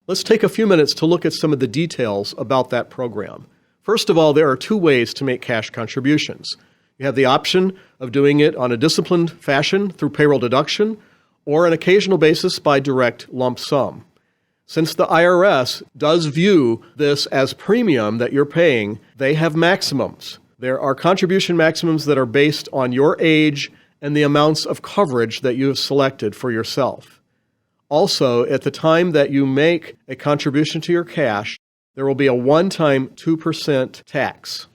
Let's take a few minutes to look at some of the details about that program. First of all, there are two ways to make cash contributions. You have the option of doing it on a disciplined fashion through payroll deduction or an occasional basis by direct lump sum. Since the IRS does view this as premium that you're paying, they have maximums. There are contribution maximums that are based on your age and the amounts of coverage that you have selected for yourself. Also, at the time that you make a contribution to your cash, there will be a one-time 2% tax.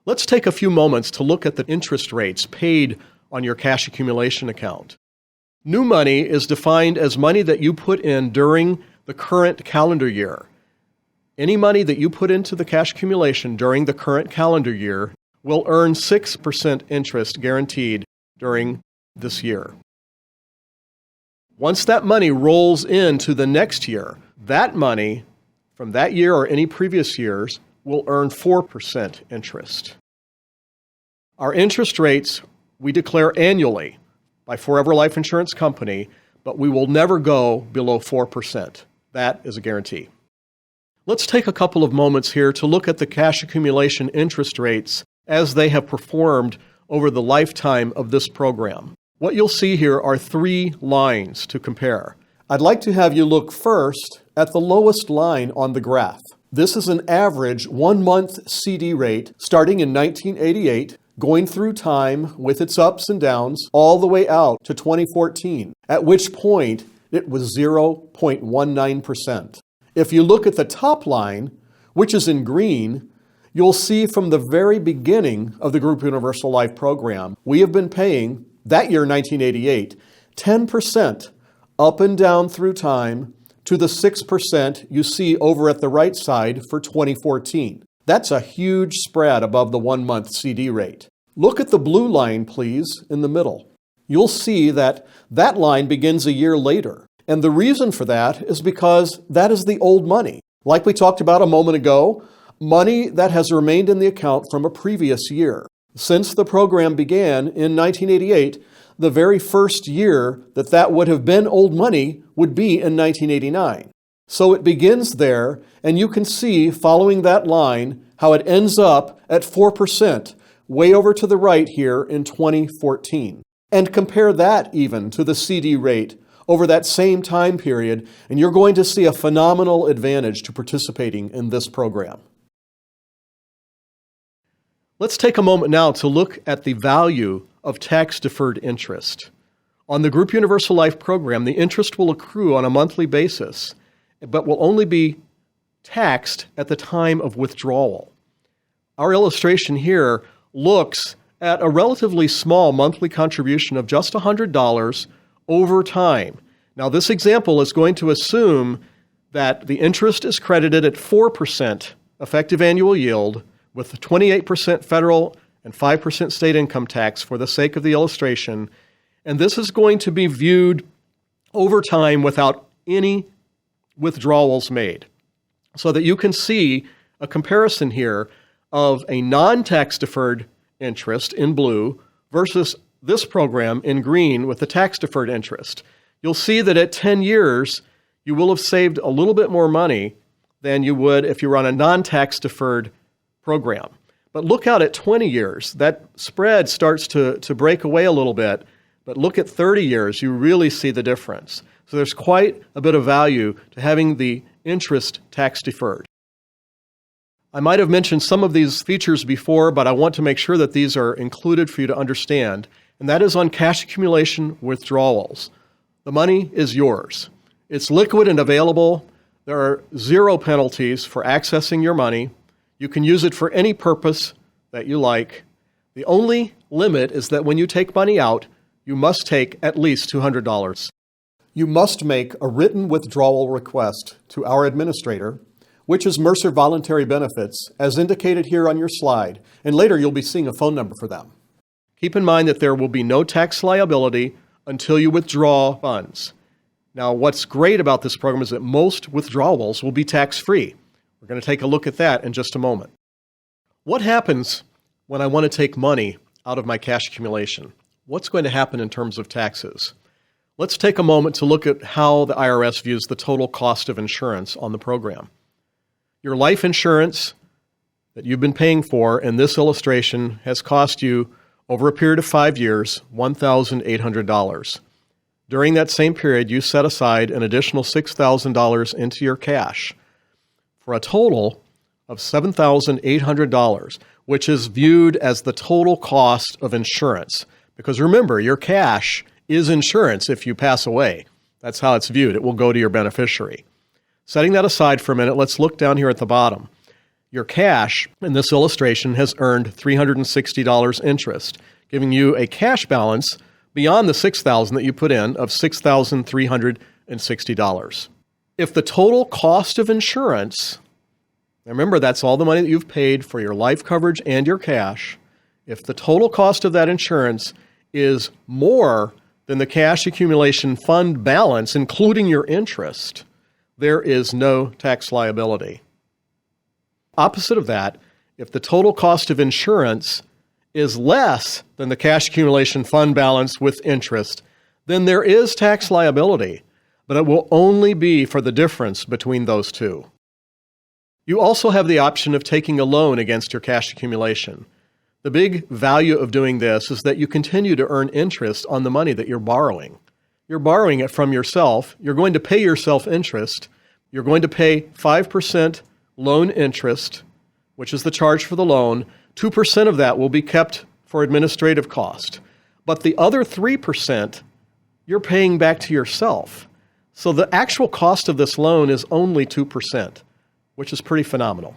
Let's take a few moments to look at the interest rates paid on your cash accumulation account. New money is defined as money that you put in during the current calendar year. Any money that you put into the cash accumulation during the current calendar year will earn 6% interest guaranteed during this year. Once that money rolls into the next year, that money from that year or any previous years will earn 4% interest. Our interest rates we declare annually by Forever Life Insurance Company, but we will never go below 4%. That is a guarantee. Let's take a couple of moments here to look at the cash accumulation interest rates as they have performed over the lifetime of this program. What you'll see here are three lines to compare. I'd like to have you look first at the lowest line on the graph. This is an average 1-month CD rate starting in 1988, going through time with its ups and downs all the way out to 2014, at which point it was 0.19%. If you look at the top line, which is in green, you'll see from the very beginning of the Group Universal Life program, we have been paying, that year 1988, 10% up and down through time to the 6% you see over at the right side for 2014. That's a huge spread above the 1-month CD rate. Look at the blue line, please, in the middle. You'll see that that line begins a year later. And the reason for that is because that is the old money. Like we talked about a moment ago, money that has remained in the account from a previous year. Since the program began in 1988, the very first year that would have been old money would be in 1989. So it begins there, and you can see, following that line, how it ends up at 4%, way over to the right here in 2014. And compare that even to the CD rate over that same time period, and you're going to see a phenomenal advantage to participating in this program. Let's take a moment now to look at the value of tax-deferred interest. On the Group Universal Life program, the interest will accrue on a monthly basis, but will only be taxed at the time of withdrawal. Our illustration here looks at a relatively small monthly contribution of just $100 over time. Now, this example is going to assume that the interest is credited at 4% effective annual yield with 28% federal and 5% state income tax for the sake of the illustration. And this is going to be viewed over time without any withdrawals made, so that you can see a comparison here of a non-tax deferred interest in blue versus this program in green with the tax deferred interest. You'll see that at 10 years, you will have saved a little bit more money than you would if you were on a non-tax deferred program. But look out at 20 years. That spread starts to break away a little bit. But look at 30 years, you really see the difference. So there's quite a bit of value to having the interest tax deferred. I might have mentioned some of these features before, but I want to make sure that these are included for you to understand, and that is on cash accumulation withdrawals. The money is yours. It's liquid and available. There are 0 penalties for accessing your money. You can use it for any purpose that you like. The only limit is that when you take money out, you must take at least $200. You must make a written withdrawal request to our administrator, which is Mercer Voluntary Benefits, as indicated here on your slide, and later you'll be seeing a phone number for them. Keep in mind that there will be no tax liability until you withdraw funds. Now, what's great about this program is that most withdrawals will be tax-free. We're going to take a look at that in just a moment. What happens when I want to take money out of my cash accumulation? What's going to happen in terms of taxes? Let's take a moment to look at how the IRS views the total cost of insurance on the program. Your life insurance that you've been paying for in this illustration has cost you, over a period of 5 years, $1,800. During that same period, you set aside an additional $6,000 into your cash for a total of $7,800, which is viewed as the total cost of insurance. Because remember, your cash is insurance if you pass away. That's how it's viewed. It will go to your beneficiary. Setting that aside for a minute, let's look down here at the bottom. Your cash in this illustration has earned $360 interest, giving you a cash balance beyond the $6,000 that you put in of $6,360. If the total cost of insurance, remember that's all the money that you've paid for your life coverage and your cash, if the total cost of that insurance is more than the cash accumulation fund balance, including your interest, there is no tax liability. Opposite of that, if the total cost of insurance is less than the cash accumulation fund balance with interest, then there is tax liability, but it will only be for the difference between those two. You also have the option of taking a loan against your cash accumulation. The big value of doing this is that you continue to earn interest on the money that you're borrowing. You're borrowing it from yourself. You're going to pay yourself interest. You're going to pay 5% loan interest, which is the charge for the loan. 2% of that will be kept for administrative cost. But the other 3%, you're paying back to yourself. So the actual cost of this loan is only 2%, which is pretty phenomenal.